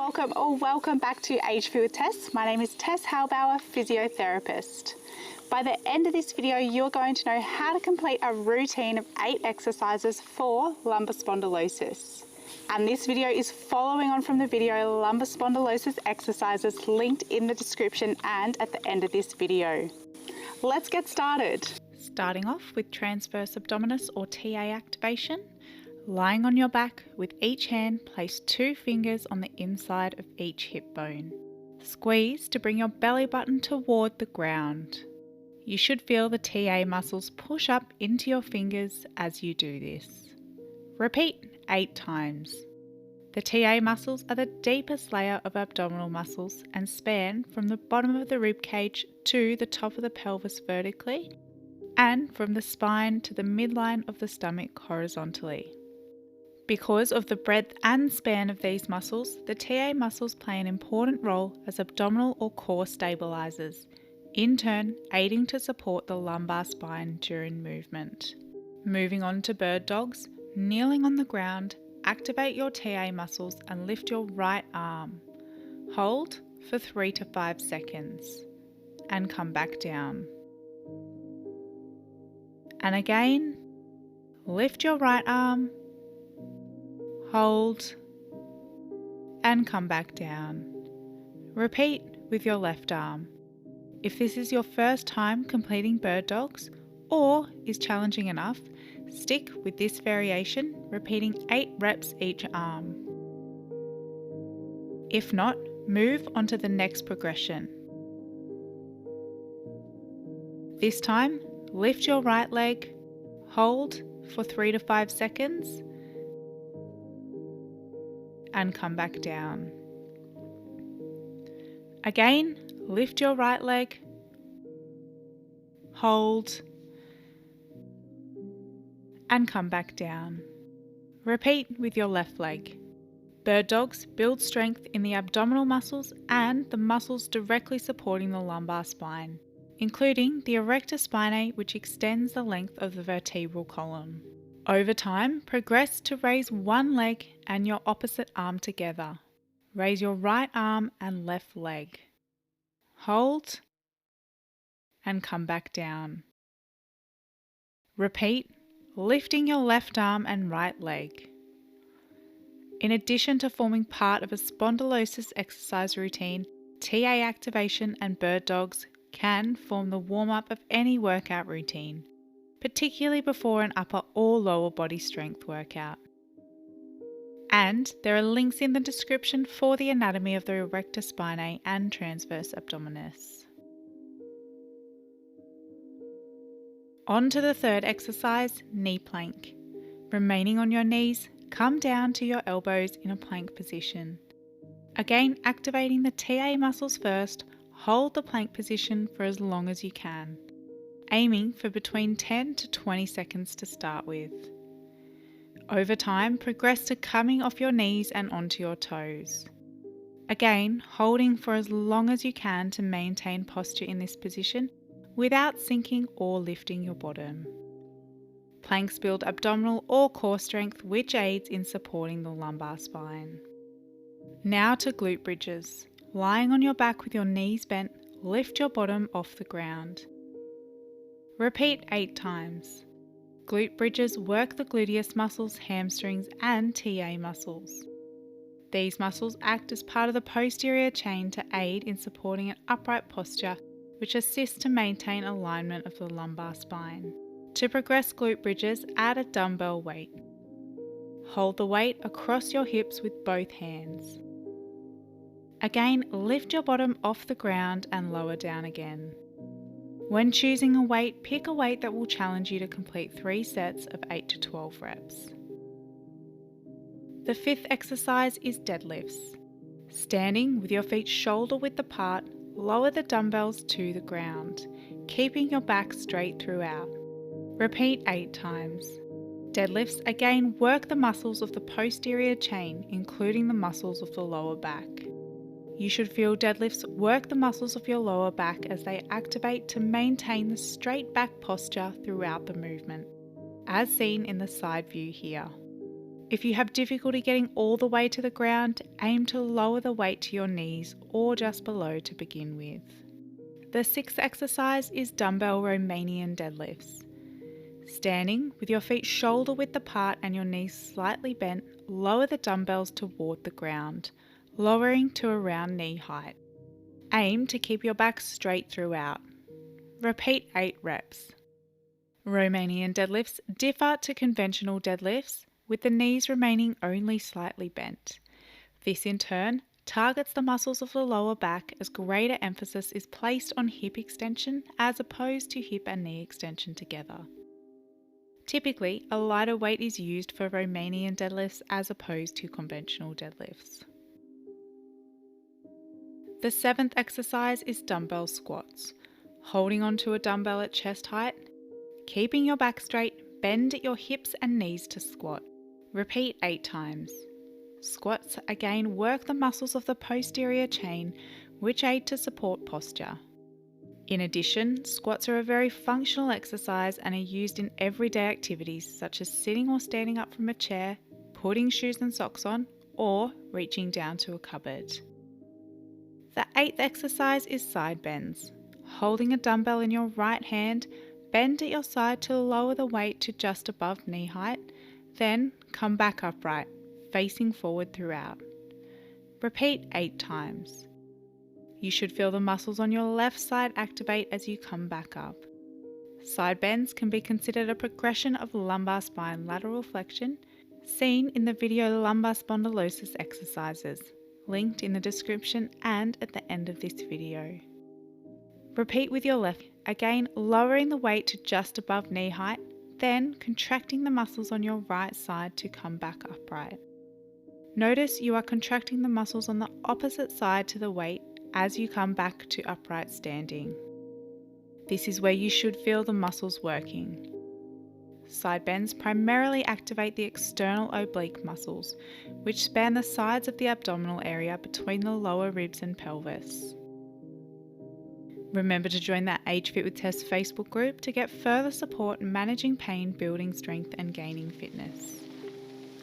welcome back to BHlth with Tess. My name is Tess Halbauer, physiotherapist. By the end of this video, you're going to know how to complete a routine of 8 exercises for lumbar spondylosis. And this video is following on from the video lumbar spondylosis exercises linked in the description and at the end of this video. Let's get started. Starting off with transverse abdominis or TA activation. Lying on your back with each hand, place 2 fingers on the inside of each hip bone. Squeeze to bring your belly button toward the ground. You should feel the TA muscles push up into your fingers as you do this. Repeat 8 times. The TA muscles are the deepest layer of abdominal muscles and span from the bottom of the rib cage to the top of the pelvis vertically and from the spine to the midline of the stomach horizontally. Because of the breadth and span of these muscles, the TA muscles play an important role as abdominal or core stabilizers, in turn aiding to support the lumbar spine during movement. Moving on to bird dogs, kneeling on the ground, activate your TA muscles and lift your right arm. Hold for 3 to 5 seconds and come back down. And again, lift your right arm, hold, and come back down. Repeat with your left arm. If this is your first time completing bird dogs or is challenging enough, stick with this variation, repeating 8 reps each arm. If not, move on to the next progression. This time, lift your right leg, hold for 3 to 5 seconds, and come back down. Again, lift your right leg, hold, and come back down. Repeat with your left leg. Bird dogs build strength in the abdominal muscles and the muscles directly supporting the lumbar spine, including the erector spinae, which extends the length of the vertebral column. Over time, progress to raise one leg and your opposite arm together. Raise your right arm and left leg. Hold and come back down. Repeat, lifting your left arm and right leg. In addition to forming part of a spondylosis exercise routine, TA activation and bird dogs can form the warm-up of any workout routine, particularly before an upper or lower body strength workout. And there are links in the description for the anatomy of the erector spinae and transverse abdominis. On to the third exercise, knee plank. Remaining on your knees, come down to your elbows in a plank position. Again, activating the TA muscles first, hold the plank position for as long as you can, aiming for between 10 to 20 seconds to start with. Over time, progress to coming off your knees and onto your toes. Again, holding for as long as you can to maintain posture in this position without sinking or lifting your bottom. Planks build abdominal or core strength, which aids in supporting the lumbar spine. Now to glute bridges. Lying on your back with your knees bent, lift your bottom off the ground. Repeat 8 times. Glute bridges work the gluteus muscles, hamstrings, and TA muscles. These muscles act as part of the posterior chain to aid in supporting an upright posture, which assists to maintain alignment of the lumbar spine. To progress glute bridges, add a dumbbell weight. Hold the weight across your hips with both hands. Again, lift your bottom off the ground and lower down again. When choosing a weight, pick a weight that will challenge you to complete 3 sets of 8 to 12 reps. The 5th exercise is deadlifts. Standing with your feet shoulder width apart, lower the dumbbells to the ground, keeping your back straight throughout. Repeat 8 times. Deadlifts again work the muscles of the posterior chain, including the muscles of the lower back. You should feel deadlifts work the muscles of your lower back as they activate to maintain the straight back posture throughout the movement, as seen in the side view here. If you have difficulty getting all the way to the ground, aim to lower the weight to your knees or just below to begin with. The sixth exercise is dumbbell Romanian deadlifts. Standing with your feet shoulder width apart and your knees slightly bent, lower the dumbbells toward the ground, lowering to around knee height. Aim to keep your back straight throughout. Repeat 8 reps. Romanian deadlifts differ to conventional deadlifts, with the knees remaining only slightly bent. This in turn targets the muscles of the lower back as greater emphasis is placed on hip extension as opposed to hip and knee extension together. Typically, a lighter weight is used for Romanian deadlifts as opposed to conventional deadlifts. The seventh exercise is dumbbell squats. Holding onto a dumbbell at chest height, keeping your back straight, bend at your hips and knees to squat. Repeat 8 times. Squats again work the muscles of the posterior chain, which aid to support posture. In addition, squats are a very functional exercise and are used in everyday activities such as sitting or standing up from a chair, putting shoes and socks on, or reaching down to a cupboard. The 8th exercise is side bends. Holding a dumbbell in your right hand, bend at your side to lower the weight to just above knee height, then come back upright, facing forward throughout. Repeat 8 times. You should feel the muscles on your left side activate as you come back up. Side bends can be considered a progression of lumbar spine lateral flexion, seen in the video Lumbar Spondylosis exercises, linked in the description and at the end of this video. Repeat with your left, again lowering the weight to just above knee height, then contracting the muscles on your right side to come back upright. Notice you are contracting the muscles on the opposite side to the weight as you come back to upright standing. This is where you should feel the muscles working. Side bends primarily activate the external oblique muscles, which span the sides of the abdominal area between the lower ribs and pelvis. Remember to join that Age Fit with Tess Facebook group to get further support in managing pain, building strength and gaining fitness.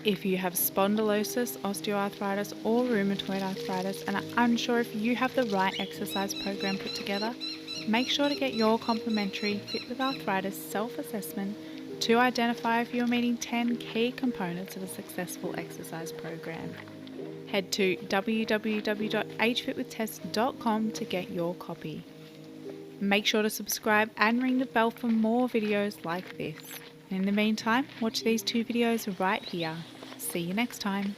If you have spondylosis, osteoarthritis or rheumatoid arthritis and are unsure if you have the right exercise program put together, make sure to get your complimentary Fit with Arthritis self-assessment to identify if you're meeting 10 key components of a successful exercise program. Head to www.agefitwithtess.com to get your copy. Make sure to subscribe and ring the bell for more videos like this. In the meantime, watch these 2 videos right here. See you next time.